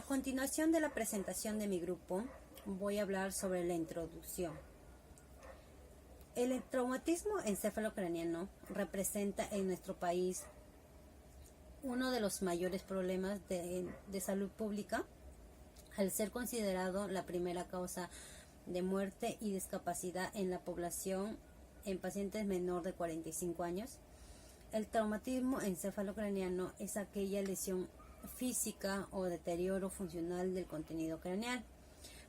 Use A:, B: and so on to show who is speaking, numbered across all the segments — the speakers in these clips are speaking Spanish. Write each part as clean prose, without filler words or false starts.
A: continuación de la presentación de mi grupo, voy a hablar sobre la introducción. El traumatismo encefalocraniano representa en nuestro país uno de los mayores problemas de salud pública, al ser considerado la primera causa de muerte y discapacidad en la población en pacientes menor de 45 años. El traumatismo encefalocraniano es aquella lesión física o deterioro funcional del contenido craneal,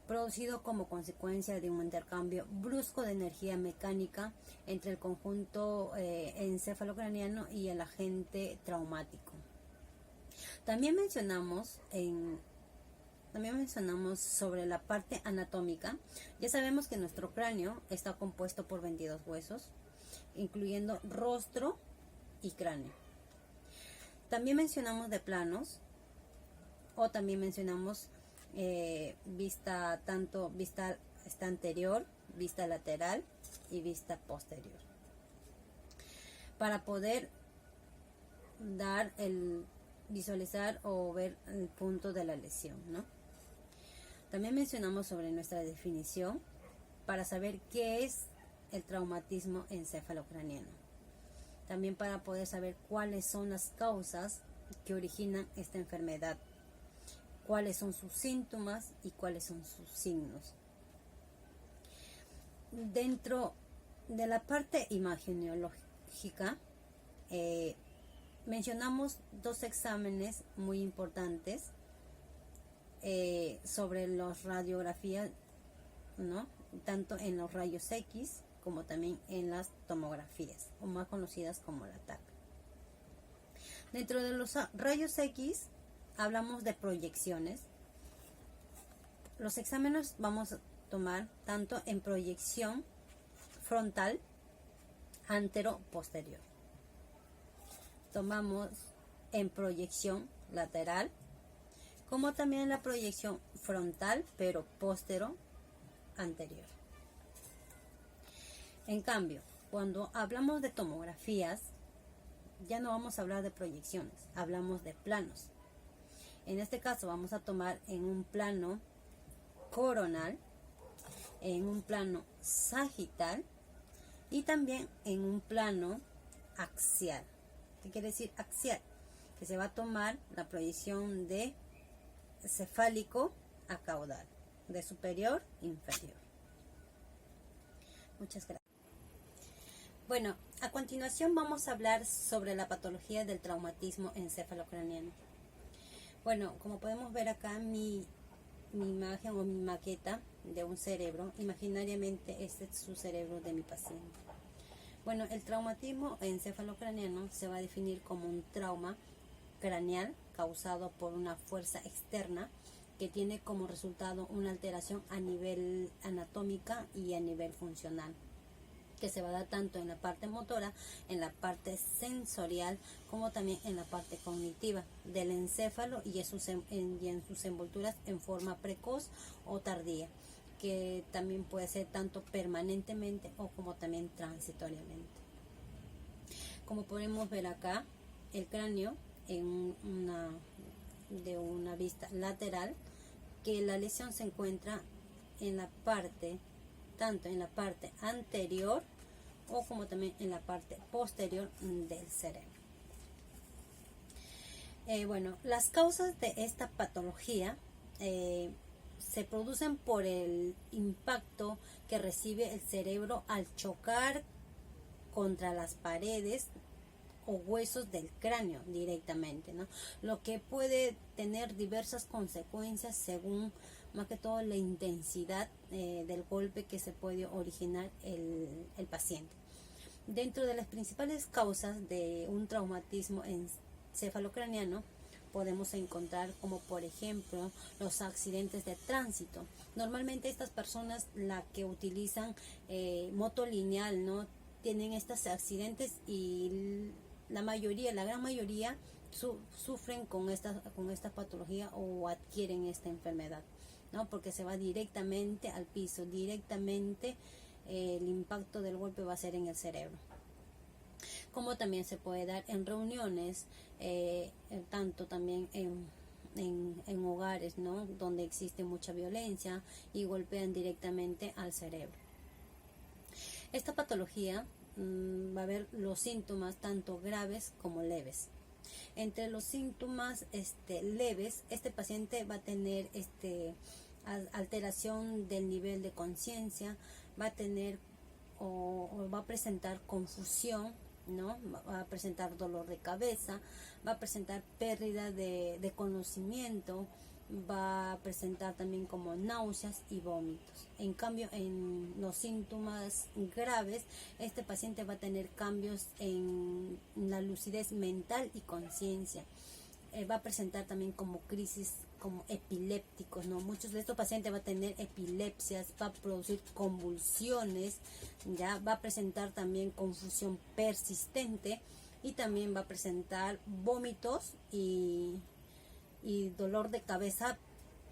A: producido como consecuencia de un intercambio brusco de energía mecánica entre el conjunto encefalocraniano y el agente traumático. También mencionamos sobre la parte anatómica. Ya sabemos que nuestro cráneo está compuesto por 22 huesos, incluyendo rostro y cráneo. También mencionamos de planos, o también mencionamos vista anterior, vista lateral y vista posterior, para poder visualizar o ver el punto de la lesión, ¿no? También mencionamos sobre nuestra definición para saber qué es el traumatismo encefalocraniano. También para poder saber cuáles son las causas que originan esta enfermedad, cuáles son sus síntomas y cuáles son sus signos. Dentro de la parte imageneológica, mencionamos dos exámenes muy importantes sobre las radiografías, ¿no? Tanto en los rayos X como también en las tomografías, o más conocidas como la TAC. Dentro de los rayos X hablamos de proyecciones. Los exámenes vamos a tomar tanto en proyección frontal, antero, posterior. Tomamos en proyección lateral, como también la proyección frontal, pero postero, anterior. En cambio, cuando hablamos de tomografías, ya no vamos a hablar de proyecciones, hablamos de planos. En este caso vamos a tomar en un plano coronal, en un plano sagital y también en un plano axial. ¿Qué quiere decir axial? Que se va a tomar la proyección de cefálico a caudal, de superior a inferior. Muchas gracias. Bueno, a continuación vamos a hablar sobre la patología del traumatismo encefalocraniano. Bueno, como podemos ver acá mi imagen o mi maqueta de un cerebro, imaginariamente este es su cerebro de mi paciente. Bueno, el traumatismo encefalocraniano se va a definir como un trauma craneal causado por una fuerza externa que tiene como resultado una alteración a nivel anatómica y a nivel funcional, que se va a dar tanto en la parte motora, en la parte sensorial, como también en la parte cognitiva del encéfalo y en sus envolturas en forma precoz o tardía, que también puede ser tanto permanentemente o como también transitoriamente. Como podemos ver acá, el cráneo de una vista lateral, que la lesión se encuentra en la parte, tanto en la parte anterior o como también en la parte posterior del cerebro. Bueno, las causas de esta patología se producen por el impacto que recibe el cerebro al chocar contra las paredes o huesos del cráneo directamente, ¿no? Lo que puede tener diversas consecuencias según más que todo la intensidad del golpe que se puede originar el paciente. Dentro de las principales causas de un traumatismo encefalocraniano podemos encontrar como por ejemplo los accidentes de tránsito. Normalmente estas personas la que utilizan moto lineal, ¿no?, tienen estos accidentes y la gran mayoría sufren con esta patología o adquieren esta enfermedad, ¿no? Porque se va directamente al piso, directamente el impacto del golpe va a ser en el cerebro. Como también se puede dar en reuniones, tanto también en en hogares, ¿no? Donde existe mucha violencia y golpean directamente al cerebro. Esta patología va a haber los síntomas tanto graves como leves. Entre los síntomas leves, este paciente va a tener alteración del nivel de conciencia, va a tener o va a presentar confusión, ¿no? Va a presentar dolor de cabeza, va a presentar pérdida de conocimiento, va a presentar también como náuseas y vómitos. En cambio, en los síntomas graves, este paciente va a tener cambios en la lucidez mental y conciencia. Va a presentar también como crisis como epilépticos, ¿no? Muchos de estos pacientes va a tener epilepsias, va a producir convulsiones, ya va a presentar también confusión persistente y también va a presentar vómitos y dolor de cabeza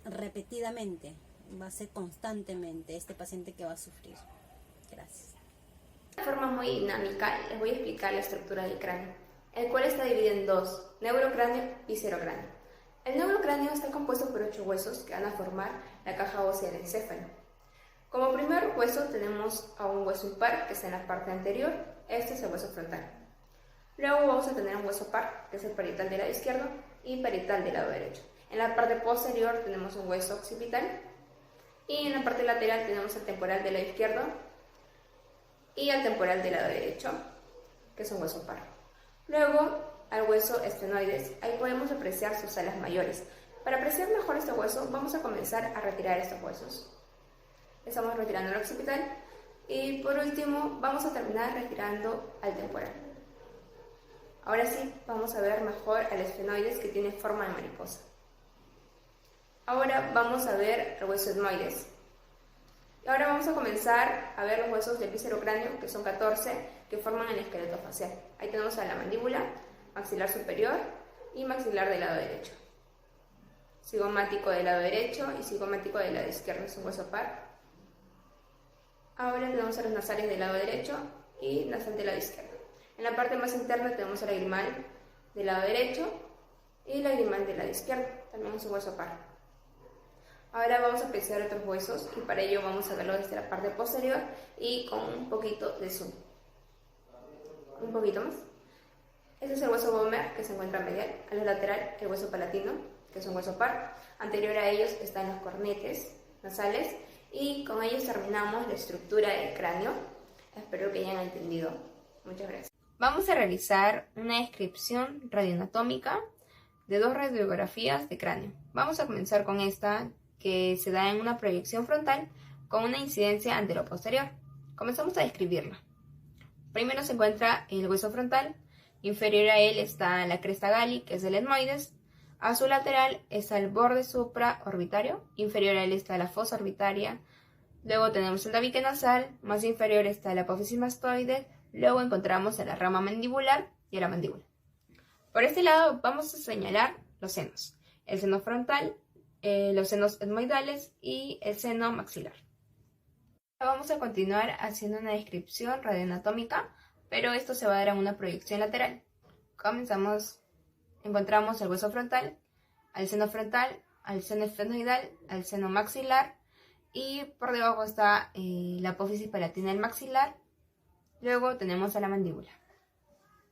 A: repetidamente. Va a ser constantemente este paciente que va a sufrir. Gracias.
B: De forma muy dinámica les voy a explicar la estructura del cráneo, el cual está dividido en dos: neurocráneo y viscerocráneo. El neurocráneo está compuesto por 8 huesos que van a formar la caja ósea del encéfalo. Como primer hueso tenemos a un hueso impar que está en la parte anterior, este es el hueso frontal. Luego vamos a tener un hueso par, que es el parietal del lado izquierdo y parietal del lado derecho. En la parte posterior tenemos un hueso occipital y en la parte lateral tenemos el temporal del lado izquierdo y el temporal del lado derecho, que es un hueso par. Luego al hueso estenoides, ahí podemos apreciar sus alas mayores. Para apreciar mejor este hueso vamos a comenzar a retirar estos huesos. Estamos retirando el occipital y por último vamos a terminar retirando al temporal. Ahora sí, vamos a ver mejor al esfenoides, que tiene forma de mariposa. Ahora vamos a ver el hueso etmoides. Y ahora vamos a comenzar a ver los huesos del viscerocráneo, que son 14, que forman el esqueleto facial. Ahí tenemos a la mandíbula, maxilar superior y maxilar del lado derecho. Cigomático del lado derecho y cigomático del lado izquierdo, es un hueso par. Ahora tenemos a los nasales del lado derecho y nasal del lado izquierdo. En la parte más interna tenemos el lagrimal del lado derecho y el lagrimal del lado izquierdo, también es un hueso par. Ahora vamos a apreciar otros huesos y para ello vamos a verlo desde la parte posterior y con un poquito de zoom. Un poquito más. Este es el hueso vomer, que se encuentra medial. A la lateral el hueso palatino, que es un hueso par. Anterior a ellos están los cornetes nasales y con ellos terminamos la estructura del cráneo. Espero que hayan entendido. Muchas gracias. Vamos a realizar una descripción radioanatómica de 2 radiografías de cráneo. Vamos a comenzar con esta, que se da en una proyección frontal con una incidencia antero-posterior. Comenzamos a describirla. Primero se encuentra el hueso frontal, inferior a él está la cresta Galli, que es el etmoides. A su lateral está el borde supraorbitario, inferior a él está la fosa orbitaria. Luego tenemos el tabique nasal, más inferior está la apófisis mastoide. Luego encontramos a la rama mandibular y a la mandíbula. Por este lado vamos a señalar los senos: el seno frontal, los senos etmoidales y el seno maxilar. Ahora vamos a continuar haciendo una descripción radioanatómica, pero esto se va a dar en una proyección lateral. Comenzamos, encontramos el hueso frontal, al seno esfenoidal, al seno maxilar y por debajo está la apófisis palatina del maxilar. Luego tenemos a la mandíbula.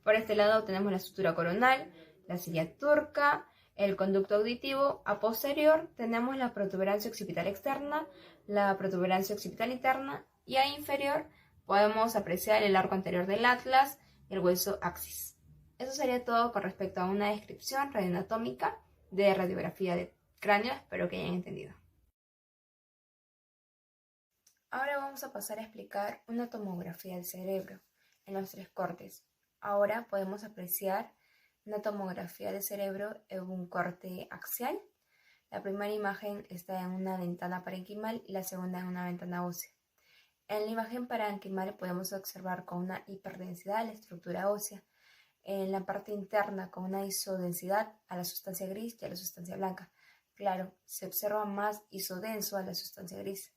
B: Por este lado tenemos la sutura coronal, la silla turca, el conducto auditivo. A posterior tenemos la protuberancia occipital externa, la protuberancia occipital interna y a inferior podemos apreciar el arco anterior del atlas y el hueso axis. Eso sería todo con respecto a una descripción radioanatómica de radiografía de cráneo. Espero que hayan entendido. Ahora vamos a pasar a explicar una tomografía del cerebro en los 3 cortes. Ahora podemos apreciar una tomografía del cerebro en un corte axial. La primera imagen está en una ventana parenquimal y la segunda en una ventana ósea. En la imagen parenquimal podemos observar con una hiperdensidad la estructura ósea. En la parte interna con una isodensidad a la sustancia gris y a la sustancia blanca. Claro, se observa más isodenso a la sustancia gris.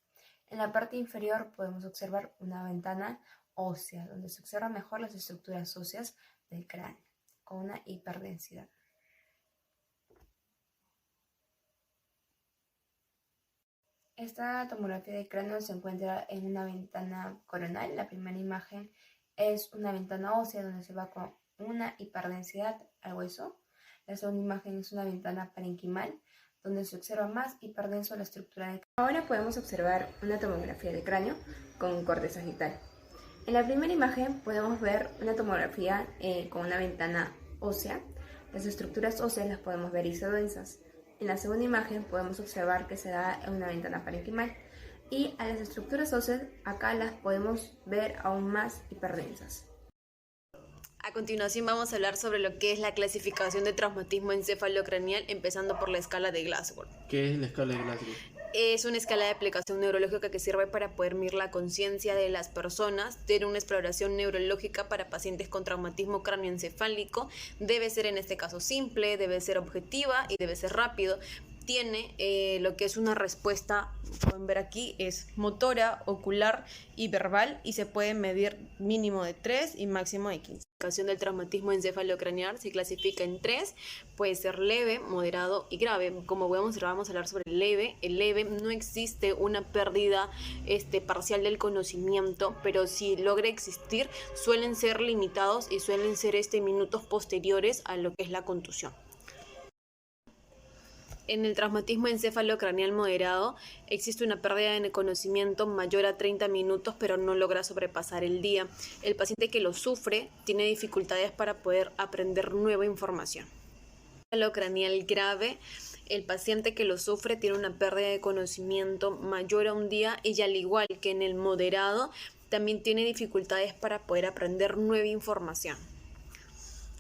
B: En la parte inferior podemos observar una ventana ósea, donde se observan mejor las estructuras óseas del cráneo, con una hiperdensidad. Esta tomografía de cráneo se encuentra en una ventana coronal. La primera imagen es una ventana ósea donde se va con una hiperdensidad al hueso. La segunda imagen es una ventana parenquimal donde se observa más hiperdenso la estructura del cráneo. Ahora podemos observar una tomografía de cráneo con un corte sagital. En la primera imagen podemos ver una tomografía con una ventana ósea. Las estructuras óseas las podemos ver isodensas. En la segunda imagen podemos observar que se da en una ventana parenquimal y a las estructuras óseas acá las podemos ver aún más hiperdensas.
C: A continuación vamos a hablar sobre lo que es la clasificación de traumatismo encefalocraneal, empezando por la escala de Glasgow.
D: ¿Qué es la escala de Glasgow?
C: Es una escala de aplicación neurológica que sirve para poder medir la conciencia de las personas. Tiene una exploración neurológica para pacientes con traumatismo cráneoencefálico. Debe ser en este caso simple, debe ser objetiva y debe ser rápido. Tiene lo que es una respuesta, pueden ver aquí, es motora, ocular y verbal, y se puede medir mínimo de 3 y máximo de 15. La clasificación del traumatismo encefalocraneal se clasifica en 3, puede ser leve, moderado y grave. Como vamos a hablar sobre el leve no existe una pérdida parcial del conocimiento, pero si logra existir suelen ser limitados y suelen ser minutos posteriores a lo que es la contusión. En el traumatismo encefalocraneal moderado existe una pérdida de conocimiento mayor a 30 minutos, pero no logra sobrepasar el día. El paciente que lo sufre tiene dificultades para poder aprender nueva información. Encefalocraneal grave, el paciente que lo sufre tiene una pérdida de conocimiento mayor a un día y al igual que en el moderado, también tiene dificultades para poder aprender nueva información.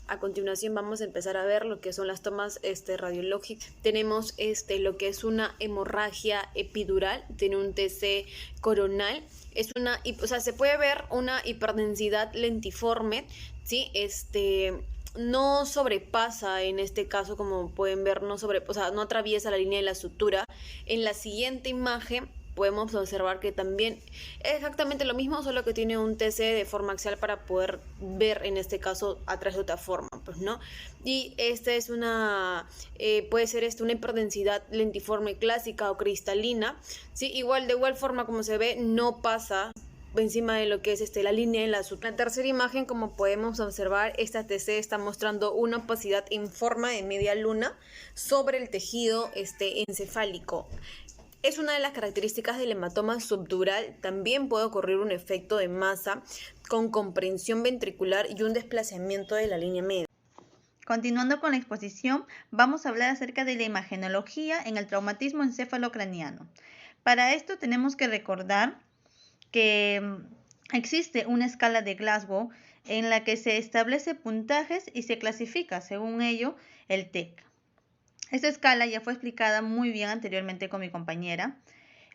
C: A continuación vamos a empezar a ver lo que son las tomas radiológicas. Tenemos lo que es una hemorragia epidural, tiene un TC coronal, se puede ver una hiperdensidad lentiforme, ¿sí? No sobrepasa en este caso, como pueden ver, no atraviesa la línea de la sutura. En la siguiente imagen podemos observar que también es exactamente lo mismo, solo que tiene un TC de forma axial para poder ver en este caso atrás de otra forma, pues, ¿no? Y esta es puede ser una hiperdensidad lentiforme clásica o cristalina, ¿sí? De igual forma como se ve, no pasa encima de lo que es la línea de la sutura. En la tercera imagen, como podemos observar, esta TC está mostrando una opacidad en forma de media luna sobre el tejido encefálico. Es una de las características del hematoma subdural. También puede ocurrir un efecto de masa con comprensión ventricular y un desplazamiento de la línea media.
E: Continuando con la exposición, vamos a hablar acerca de la imagenología en el traumatismo encefalocraniano. Para esto tenemos que recordar que existe una escala de Glasgow en la que se establece puntajes y se clasifica, según ello, el TEC. Esta escala ya fue explicada muy bien anteriormente con mi compañera,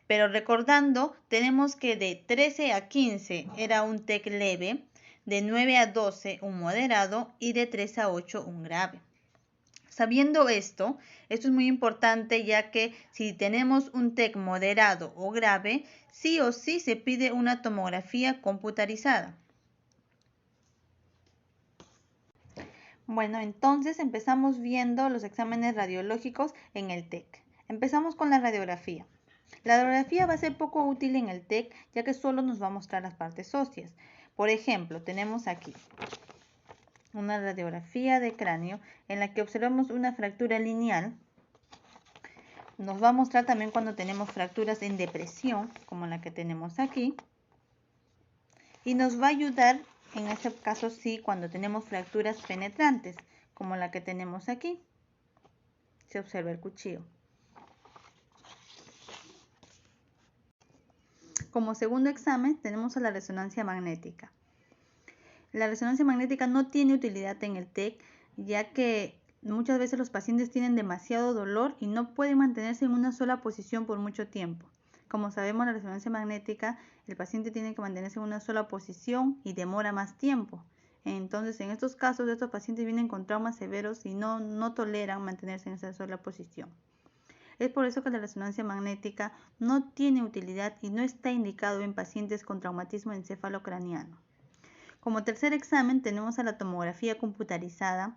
E: pero recordando, tenemos que de 13 a 15 era un TEC leve, de 9 a 12 un moderado y de 3 a 8 un grave. Sabiendo esto es muy importante, ya que si tenemos un TEC moderado o grave, sí o sí se pide una tomografía computarizada. Bueno, entonces empezamos viendo los exámenes radiológicos en el TEC. Empezamos con la radiografía. La radiografía va a ser poco útil en el TEC, ya que solo nos va a mostrar las partes óseas. Por ejemplo, tenemos aquí una radiografía de cráneo en la que observamos una fractura lineal. Nos va a mostrar también cuando tenemos fracturas en depresión, como la que tenemos aquí. Y nos va a ayudar, en este caso sí, cuando tenemos fracturas penetrantes, como la que tenemos aquí. Se observa el cuchillo. Como segundo examen tenemos a la resonancia magnética. La resonancia magnética no tiene utilidad en el TEC, ya que muchas veces los pacientes tienen demasiado dolor y no pueden mantenerse en una sola posición por mucho tiempo. Como sabemos, la resonancia magnética, el paciente tiene que mantenerse en una sola posición y demora más tiempo. Entonces, en estos casos, estos pacientes vienen con traumas severos y no toleran mantenerse en esa sola posición. Es por eso que la resonancia magnética no tiene utilidad y no está indicado en pacientes con traumatismo encefalocraniano. Como tercer examen tenemos a la tomografía computarizada,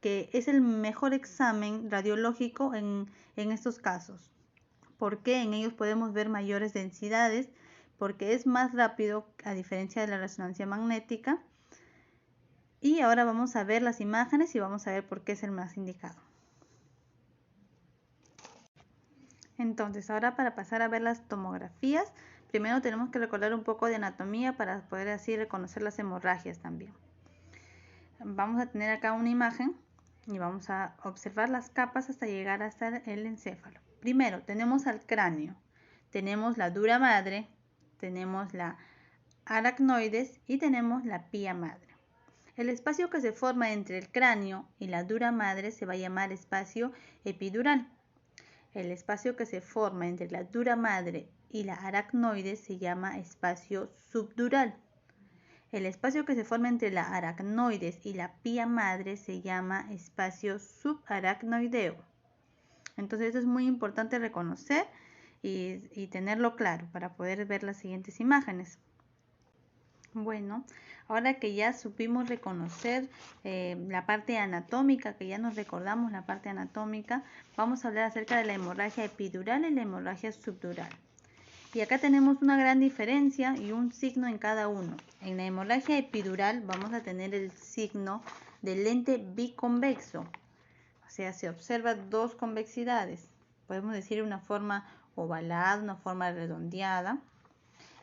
E: que es el mejor examen radiológico en estos casos. porque en ellos podemos ver mayores densidades, porque es más rápido a diferencia de la resonancia magnética. Y ahora vamos a ver las imágenes y vamos a ver por qué es el más indicado. Entonces, ahora para pasar a ver las tomografías, primero tenemos que recordar un poco de anatomía para poder así reconocer las hemorragias también. Vamos a tener acá una imagen y vamos a observar las capas hasta llegar hasta el encéfalo. Primero tenemos al cráneo, tenemos la dura madre, tenemos la aracnoides y tenemos la pía madre. El espacio que se forma entre el cráneo y la dura madre se va a llamar espacio epidural. El espacio que se forma entre la dura madre y la aracnoides se llama espacio subdural. El espacio que se forma entre la aracnoides y la pía madre se llama espacio subaracnoideo. Entonces esto es muy importante reconocer y tenerlo claro para poder ver las siguientes imágenes. Bueno, ahora que ya supimos reconocer la parte anatómica, que ya nos recordamos la parte anatómica, vamos a hablar acerca de la hemorragia epidural y la hemorragia subdural. Y acá tenemos una gran diferencia y un signo en cada uno. En la hemorragia epidural vamos a tener el signo del lente biconvexo. O sea, se observa dos convexidades. Podemos decir una forma ovalada, una forma redondeada.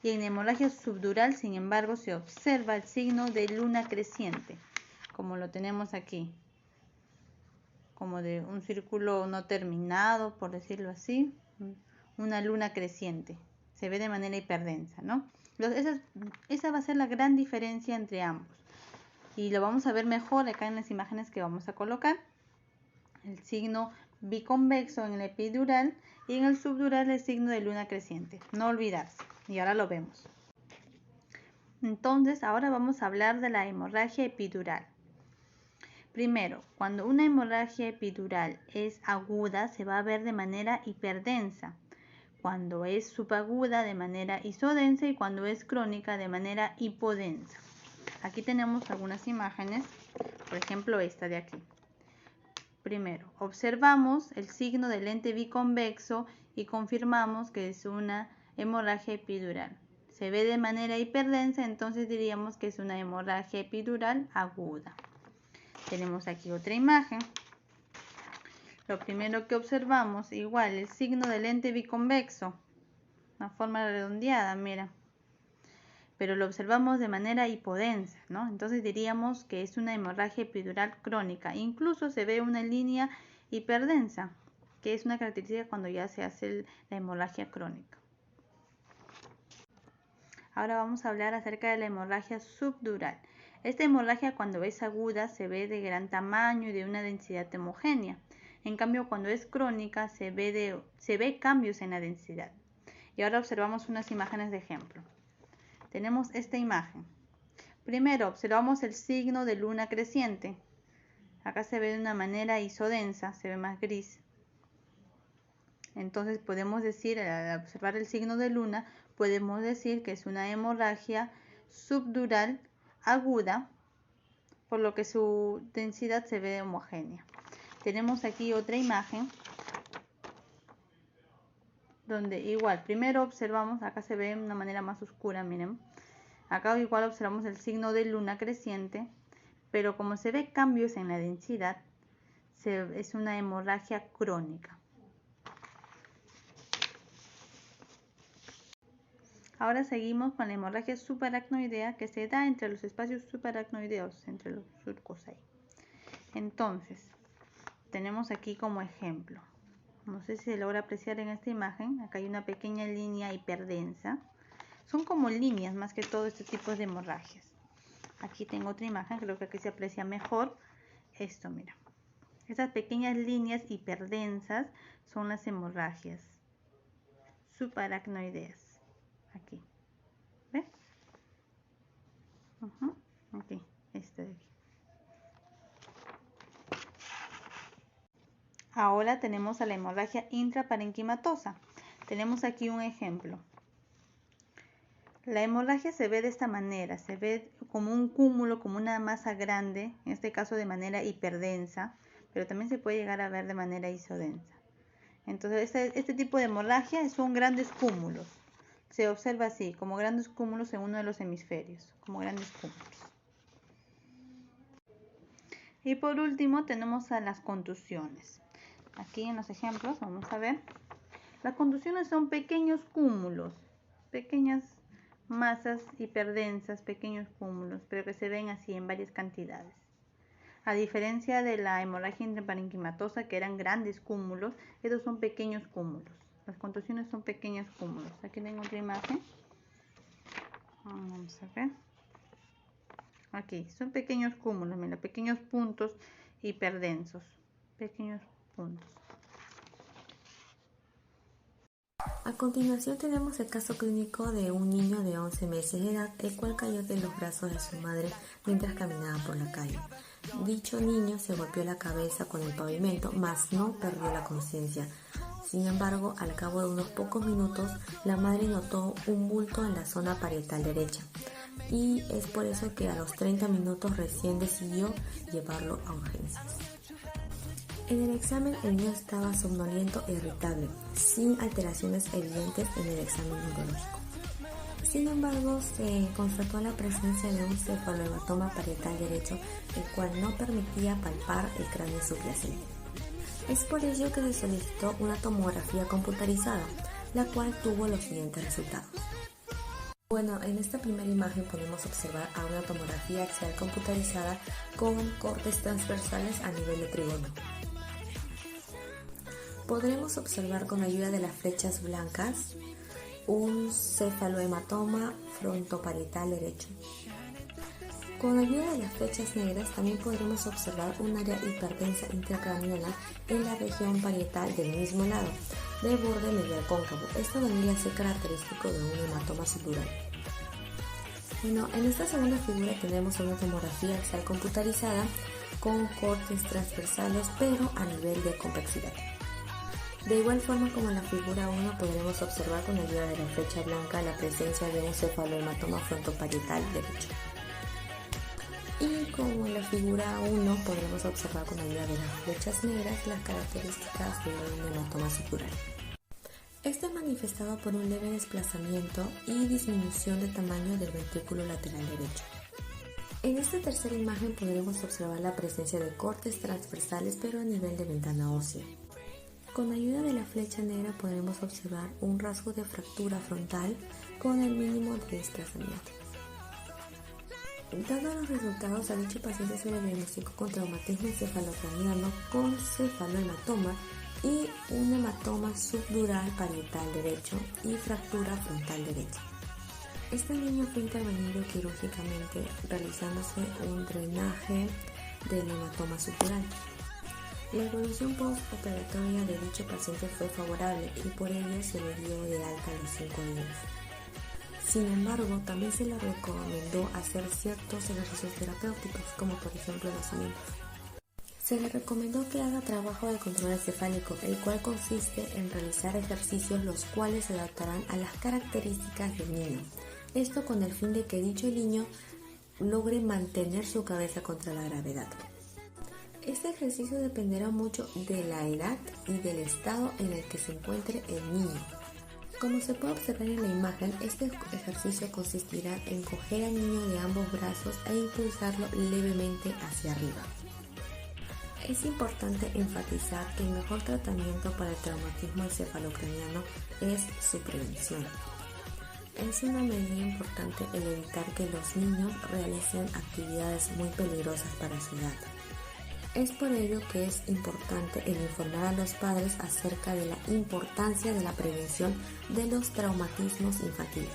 E: Y en la hemorragia subdural, sin embargo, se observa el signo de luna creciente, como lo tenemos aquí. Como de un círculo no terminado, por decirlo así. Una luna creciente. Se ve de manera hiperdensa, ¿no? Esa va a ser la gran diferencia entre ambos. Y lo vamos a ver mejor acá en las imágenes que vamos a colocar. El signo biconvexo en el epidural y en el subdural el signo de luna creciente. No olvidarse. Y ahora lo vemos. Entonces, ahora vamos a hablar de la hemorragia epidural. Primero, cuando una hemorragia epidural es aguda, se va a ver de manera hiperdensa. Cuando es subaguda de manera isodensa y cuando es crónica de manera hipodensa. Aquí tenemos algunas imágenes, por ejemplo esta de aquí. Primero, observamos el signo del lente biconvexo y confirmamos que es una hemorragia epidural. Se ve de manera hiperdensa, entonces diríamos que es una hemorragia epidural aguda. Tenemos aquí otra imagen. Lo primero que observamos, igual, el signo del lente biconvexo, una forma redondeada, mira. Pero lo observamos de manera hipodensa, ¿no? Entonces diríamos que es una hemorragia epidural crónica. Incluso se ve una línea hiperdensa, que es una característica cuando ya se hace la hemorragia crónica. Ahora vamos a hablar acerca de la hemorragia subdural. Esta hemorragia cuando es aguda se ve de gran tamaño y de una densidad homogénea. En cambio, cuando es crónica se ve cambios en la densidad. Y ahora observamos unas imágenes de ejemplo. Tenemos esta imagen. Primero, observamos el signo de luna creciente. Acá se ve de una manera isodensa, se ve más gris. Entonces podemos decir, al observar el signo de luna, podemos decir que es una hemorragia subdural aguda, por lo que su densidad se ve homogénea. Tenemos aquí otra imagen donde igual, primero observamos, acá se ve de una manera más oscura, miren. Acá igual observamos el signo de luna creciente, pero como se ve cambios en la densidad, es una hemorragia crónica. Ahora seguimos con la hemorragia subaracnoidea que se da entre los espacios subaracnoideos, entre los surcos ahí. Entonces, tenemos aquí como ejemplo, no sé si se logra apreciar en esta imagen, acá hay una pequeña línea hiperdensa. Son como líneas más que todo este tipo de hemorragias. Aquí tengo otra imagen, creo que aquí se aprecia mejor. Esto, mira. Estas pequeñas líneas hiperdensas son las hemorragias subaracnoideas. Aquí. ¿Ves? Aquí. Este de aquí. Ahora tenemos a la hemorragia intraparenquimatosa. Tenemos aquí un ejemplo. La hemorragia se ve de esta manera, se ve como un cúmulo, como una masa grande, en este caso de manera hiperdensa, pero también se puede llegar a ver de manera isodensa. Entonces este tipo de hemorragia son grandes cúmulos. Se observa así, como grandes cúmulos en uno de los hemisferios, como grandes cúmulos. Y por último tenemos a las contusiones. Aquí en los ejemplos vamos a ver. Las contusiones son pequeños cúmulos, pequeñas masas hiperdensas, pequeños cúmulos, pero que se ven así en varias cantidades. A diferencia de la hemorragia intraparenquimatosa, que eran grandes cúmulos, estos son pequeños cúmulos. Las contusiones son pequeños cúmulos. Aquí tengo otra imagen. Vamos a ver. Aquí, son pequeños cúmulos, mira, pequeños puntos hiperdensos. Pequeños puntos.
D: A continuación tenemos el caso clínico de un niño de 11 meses de edad, el cual cayó de los brazos de su madre mientras caminaba por la calle. Dicho niño se golpeó la cabeza con el pavimento, mas no perdió la conciencia. Sin embargo, al cabo de unos pocos minutos, la madre notó un bulto en la zona parietal derecha, y es por eso que a los 30 minutos recién decidió llevarlo a urgencias. En el examen el niño estaba somnoliento e irritable, sin alteraciones evidentes en el examen neurológico. Sin embargo, se constató la presencia de un cefalohematoma parietal derecho, el cual no permitía palpar el cráneo subyacente. Es por ello que se solicitó una tomografía computarizada, la cual tuvo los siguientes resultados. Bueno, en esta primera imagen podemos observar a una tomografía axial computarizada con cortes transversales a nivel de trígono. Podremos observar con ayuda de las flechas blancas un cefalohematoma frontoparietal derecho. Con ayuda de las flechas negras también podremos observar un área hiperdensa intracraneana en la región parietal del mismo lado, de borde medial cóncavo. Esto vendría a ser característico de un hematoma sutural. Bueno, en esta segunda figura tenemos una tomografía axial computarizada con cortes transversales, pero a nivel de convexidad. De igual forma como en la figura 1 podremos observar con ayuda de la flecha blanca la presencia de un cefalohematoma frontoparietal derecho. Y como en la figura 1 podremos observar con ayuda de las flechas negras las características de un hematoma sutural. Este es manifestado por un leve desplazamiento y disminución de tamaño del ventrículo lateral derecho. En esta tercera imagen podremos observar la presencia de cortes transversales pero a nivel de ventana ósea. Con ayuda de la flecha negra podremos observar un rasgo de fractura frontal con el mínimo de desplazamiento. Dando los resultados, a dicho paciente se le diagnosticó con traumatismo encefalocraniano con cefalohematoma y un hematoma subdural parietal derecho y fractura frontal derecha. Este niño fue intervenido quirúrgicamente realizándose un drenaje del hematoma subdural. La evolución postoperatoria de dicho paciente fue favorable y por ello se le dio de alta a los 5 días. Sin embargo, también se le recomendó hacer ciertos ejercicios terapéuticos, como por ejemplo lanzamientos. Se le recomendó que haga trabajo de control encefálico, el cual consiste en realizar ejercicios los cuales se adaptarán a las características del niño. Esto con el fin de que dicho niño logre mantener su cabeza contra la gravedad. Este ejercicio dependerá mucho de la edad y del estado en el que se encuentre el niño. Como se puede observar en la imagen, este ejercicio consistirá en coger al niño de ambos brazos e impulsarlo levemente hacia arriba. Es importante enfatizar que el mejor tratamiento para el traumatismo encefalocraniano es su prevención. Es una medida importante el evitar que los niños realicen actividades muy peligrosas para su edad. Es por ello que es importante el informar a los padres acerca de la importancia de la prevención de los traumatismos infantiles.